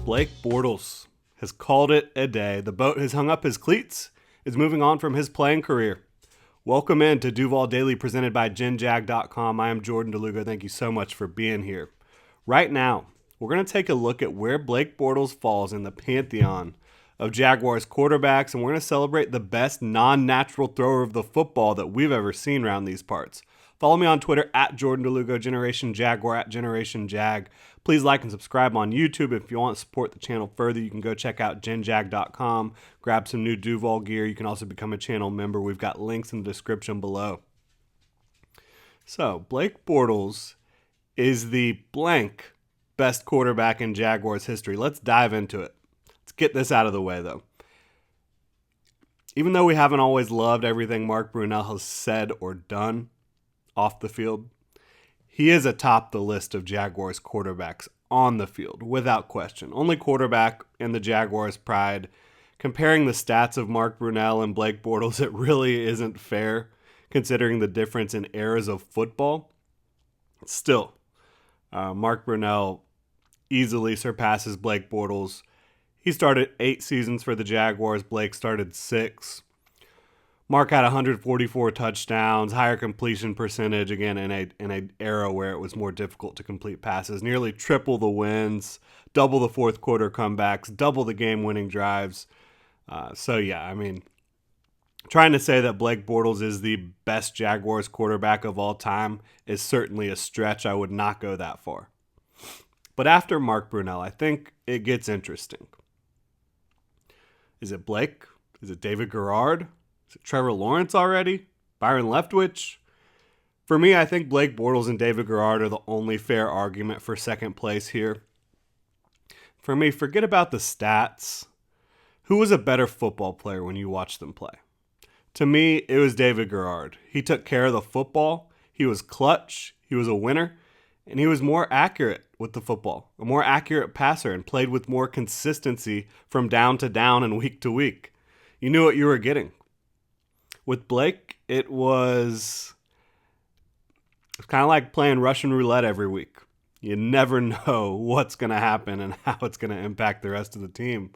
Blake Bortles has called it a day. The boat has hung up his cleats, is moving on from his playing career. Welcome in to Duval Daily presented by GenJag.com. I am Jordan DeLugo. Thank you so much for being here. Right now, we're going to take a look at where Blake Bortles falls in the pantheon of Jaguars quarterbacks, and we're going to celebrate the best non-natural thrower of the football that we've ever seen around these parts. Follow me on Twitter at Jordan DeLugo, Generation Jaguar at Generation Jag. Please like and subscribe on YouTube. If you want to support the channel further, you can go check out GenJag.com, grab some new Duval gear. You can also become a channel member. We've got links in the description below. So, Blake Bortles is the blank best quarterback in Jaguars history. Let's dive into it. Let's get this out of the way, though. Even though we haven't always loved everything Mark Brunell has said or done off the field, he is atop the list of Jaguars quarterbacks on the field, without question. Only quarterback in the Jaguars' pride. Comparing the stats of Mark Brunell and Blake Bortles, it really isn't fair, considering the difference in eras of football. Still, Mark Brunell easily surpasses Blake Bortles. He started 8 seasons for the Jaguars. Blake started 6. Mark had 144 touchdowns, higher completion percentage, again, in an era where it was more difficult to complete passes. Nearly triple the wins, double the fourth quarter comebacks, double the game-winning drives. Trying to say that Blake Bortles is the best Jaguars quarterback of all time is certainly a stretch. I would not go that far. But after Mark Brunell, I think it gets interesting. Is it Blake? Is it David Garrard? Is it Trevor Lawrence already? Byron Leftwich? For me, I think Blake Bortles and David Garrard are the only fair argument for second place here. For me, forget about the stats. Who was a better football player when you watched them play? To me, it was David Garrard. He took care of the football. He was clutch. He was a winner. And he was more accurate with the football, a more accurate passer, and played with more consistency from down to down and week to week. You knew what you were getting. With Blake, it was kind of like playing Russian roulette every week. You never know what's going to happen and how it's going to impact the rest of the team.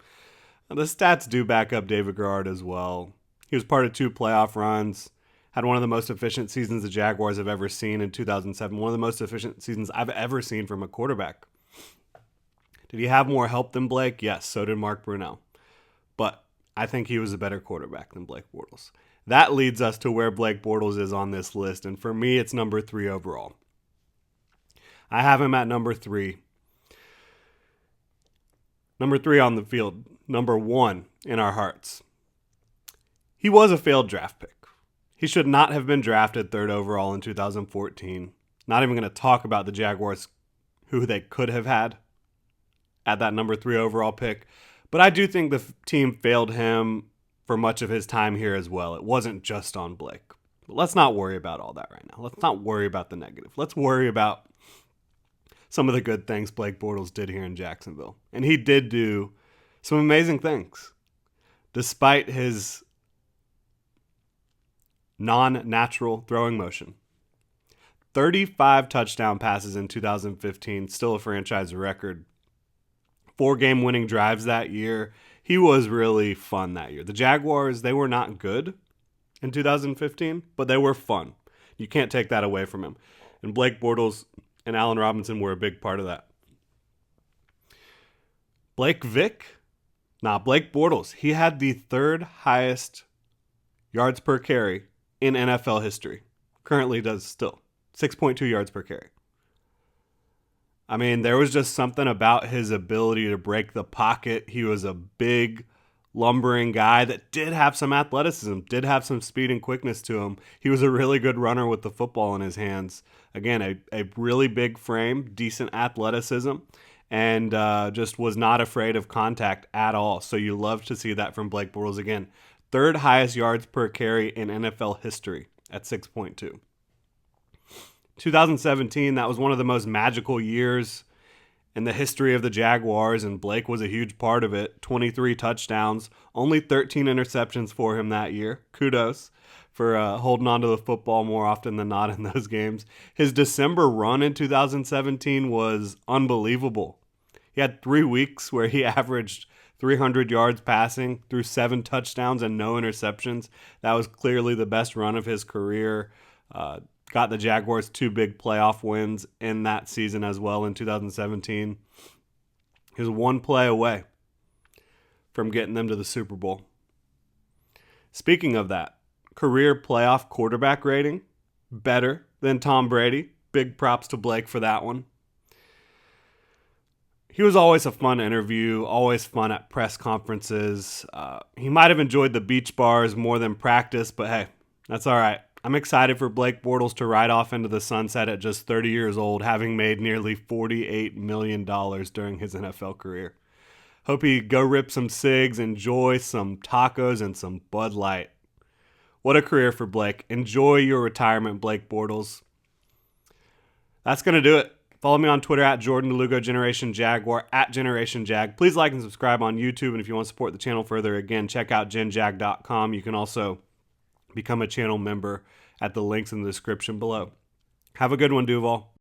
The stats do back up David Garrard as well. He was part of 2 playoff runs, had one of the most efficient seasons the Jaguars have ever seen in 2007, one of the most efficient seasons I've ever seen from a quarterback. Did he have more help than Blake? Yes, so did Mark Brunell. But I think he was a better quarterback than Blake Bortles. That leads us to where Blake Bortles is on this list, and for me, it's number 3 overall. I have him at number 3. Number 3 on the field. Number 1 in our hearts. He was a failed draft pick. He should not have been drafted 3rd overall in 2014. Not even going to talk about the Jaguars, who they could have had at that number 3 overall pick. But I do think the team failed him for much of his time here as well. It wasn't just on Blake. But let's not worry about all that right now. Let's not worry about the negative. Let's worry about some of the good things Blake Bortles did here in Jacksonville. And he did do some amazing things, despite his non-natural throwing motion. 35 touchdown passes in 2015, still a franchise record. 4 game-winning drives that year. He was really fun that year. The Jaguars, they were not good in 2015, but they were fun. You can't take that away from him. And Blake Bortles and Allen Robinson were a big part of that. Blake Bortles. He had the 3rd highest yards per carry in NFL history. Currently does still. 6.2 yards per carry. I mean, there was just something about his ability to break the pocket. He was a big, lumbering guy that did have some athleticism, did have some speed and quickness to him. He was a really good runner with the football in his hands. Again, a really big frame, decent athleticism, and just was not afraid of contact at all. So you love to see that from Blake Bortles again. 3rd highest yards per carry in NFL history at 6.2. 2017, that was one of the most magical years in the history of the Jaguars, and Blake was a huge part of it. 23 touchdowns, only 13 interceptions for him that year. Kudos for holding on to the football more often than not in those games. His December run in 2017 was unbelievable. He had 3 weeks where he averaged 300 yards passing, threw 7 touchdowns and no interceptions. That was clearly the best run of his career. Got the Jaguars 2 big playoff wins in that season as well in 2017. He was 1 play away from getting them to the Super Bowl. Speaking of that, career playoff quarterback rating, better than Tom Brady. Big props to Blake for that one. He was always a fun interview, always fun at press conferences. He might have enjoyed the beach bars more than practice, but hey, that's all right. I'm excited for Blake Bortles to ride off into the sunset at just 30 years old, having made nearly $48 million during his NFL career. Hope he go rip some cigs, enjoy some tacos and some Bud Light. What a career for Blake. Enjoy your retirement, Blake Bortles. That's going to do it. Follow me on Twitter at Jordan Lugo, Generation Jaguar, at Generation Jag. Please like and subscribe on YouTube. And if you want to support the channel further, again, check out genjag.com. You can also become a channel member at the links in the description below. Have a good one, Duval.